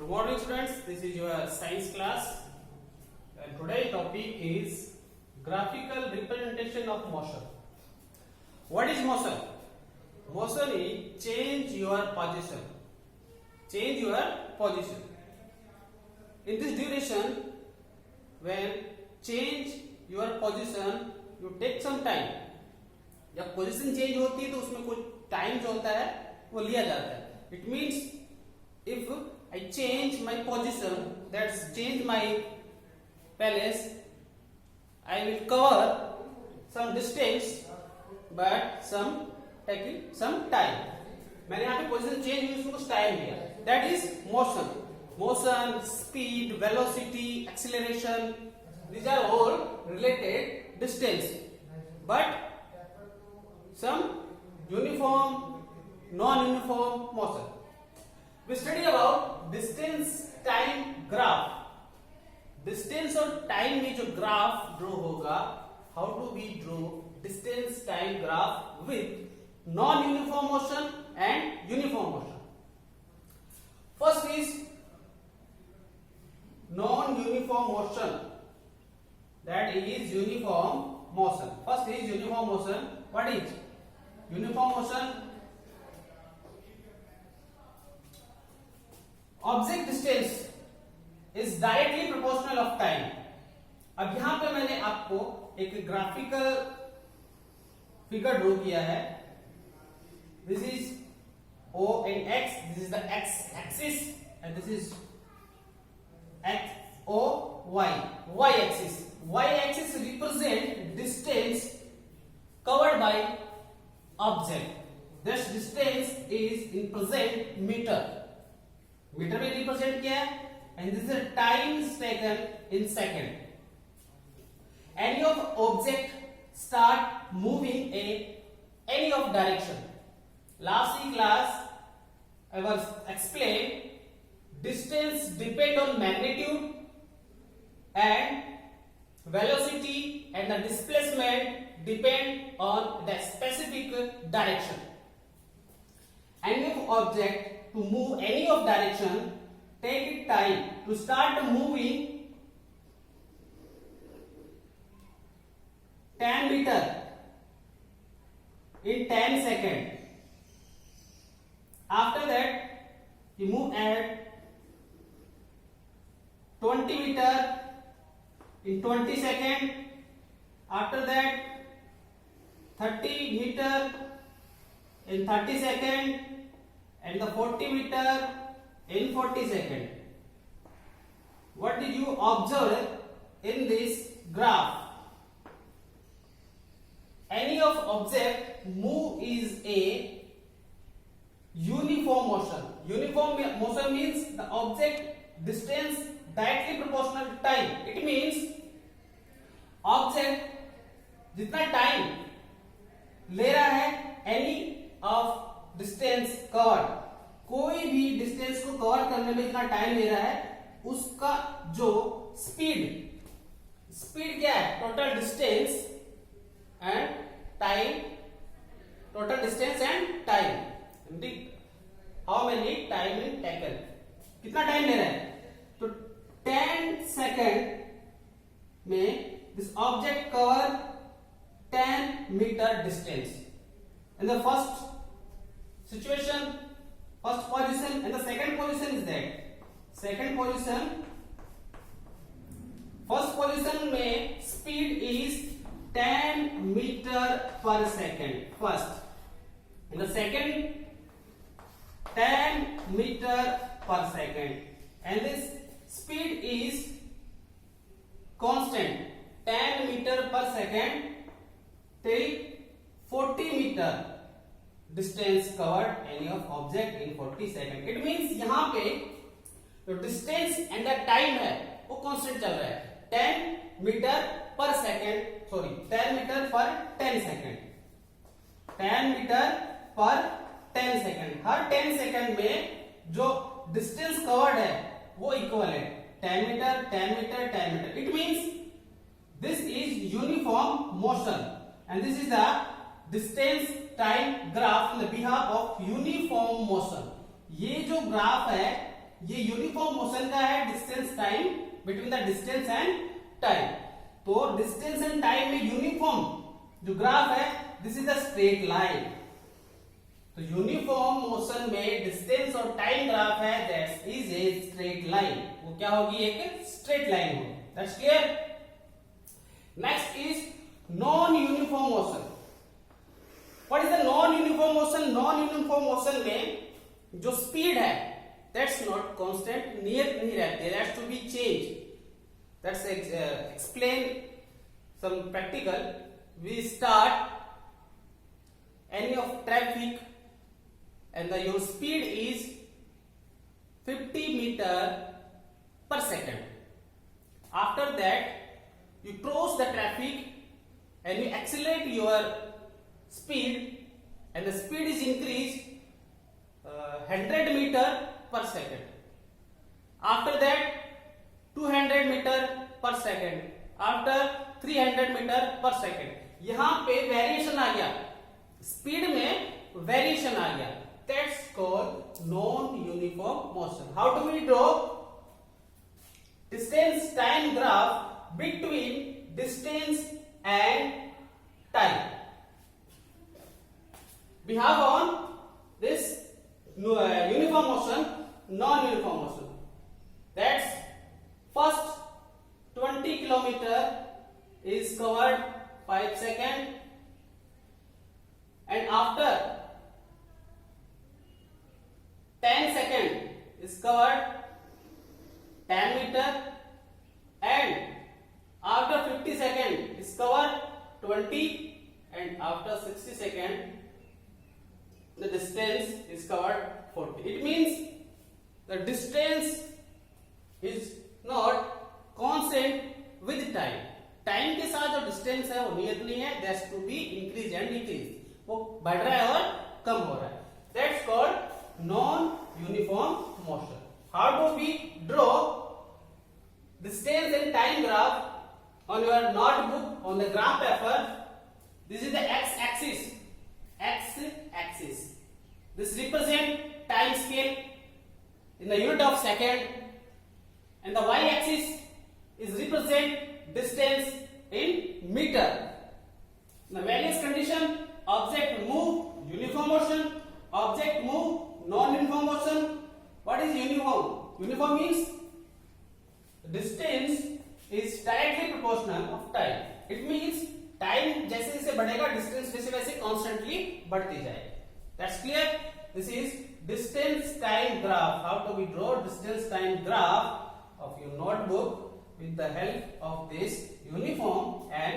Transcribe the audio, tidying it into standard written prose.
morning students, this is your science class and today topic is graphical representation of motion. What is motion? Motion is change your position. Change your position. In this duration, when change your position, you take some time. जब position change होती है तो उसमें कुछ time जो होता है वो लिया जाता है. It means if I change my position, that's change my palace, I will cover some distance but taking some time. मैंने यहाँ पे पोजीशन चेंज हुई उसमें कुछ टाइम लिया. That is motion. Motion, speed, velocity, acceleration, these are all related distance. But some uniform, non-uniform motion. We study about distance time graph. Distance और time में जो graph draw होगा, how do we draw distance time graph with non-uniform motion and uniform motion? First is non-uniform motion. That is uniform motion. First is uniform motion. What is uniform motion? Object distance is directly proportional of time. अब यहां पे मैंने आपको एक graphical figure draw किया है. This is O and X. This is the X axis and this is X O Y. Y axis. Y axis represent distance covered by object. This distance is in present meter. Metre में represent किया है and this is time taken in second. Any of object start moving any of direction. Last class I was explain distance depend on magnitude and velocity and the displacement depend on the specific direction. Any of object to move any of direction take it time to start moving 10 meter in 10 seconds. After that you move at 20 meter in 20 seconds. After that 30 meter in 30 seconds and the 40 meter in 40 seconds. What did you observe in this graph? Any of object move is a uniform motion. Uniform motion means the object distance directly proportional to time. It means object जितना time ले रहा है any of distance cover, कोई भी distance को cover करने में जितना टाइम ले रहा है उसका जो स्पीड क्या है? Total distance and time. Total distance and time. How many time in taken, कितना टाइम ले रहा है? तो 10 सेकेंड में this object cover 10 metre distance. In the first situation, first position and the second position is that second position, first position में speed is 10 meter per second first, and the second 10 meter per second, and this speed is constant 10 meter per second till 40 meter distance covered any of object in 40 seconds. It means यहाँ पे जो distance and the time है वो constant चल रहा है 10 metre पर second. Sorry 10 metre पर 10 सेकेंड. 10 मीटर पर 10 सेकेंड. हर 10 सेकेंड में जो डिस्टेंस कवर्ड है वो इक्वल है 10 metre 10 metre 10 metre. It means this is uniform motion and this is the distance time graph in the behalf of uniform motion. ये जो graph है ये यूनिफॉर्म मोशन का है, distance time between the distance and time. तो distance and time में uniform जो graph है, this is the straight line. तो यूनिफॉर्म मोशन में डिस्टेंस और टाइम ग्राफ है, that is a straight line. वो क्या होगी? एक स्ट्रेट लाइन होगी। That's clear. Next is non uniform motion. What is the non uniform motion? Non uniform motion में जो स्पीड है दैट्स नॉट कांस्टेंट, नियत नहीं रहती, that's to be change. That's explain some practical. We start any of traffic and your speed is 50 meter per second. After that, you cross the traffic and you accelerate your speed, and the speed is increased 100 meter per second. After that, 200 meter per second. After 300 meter per second. यहां पे variation आ गया, speed में variation आ गया, that's called non uniform motion. How do we draw distance time graph between distance and time? We have on this uniform motion, non uniform motion. That's first 20 kilometer is covered 5 seconds, and after 10 seconds is covered 10 meter, and after 50 seconds is covered 20, and after 60 seconds the distance is covered 40. It means the distance is not constant with time. Time के साथ जो distance है वो नियत नहीं है, that's to be increase and decrease, वो बढ़ रहा है और कम हो रहा है। That's called non uniform motion. How do we draw distance and time graph on your notebook, on the graph paper? This is the x axis, x axis. This represent time scale in the unit of second, and the y axis is represent distance in meter. In the various condition, object move uniform motion, object move non-uniform motion. What is uniform? Uniform means distance is directly proportional of time. It means time जैसे जैसे बढ़ेगा, distance वैसे वैसे constantly बढ़ती जाएगी। That's clear? This is distance time graph. How to we draw distance time graph of your notebook with the help of this uniform and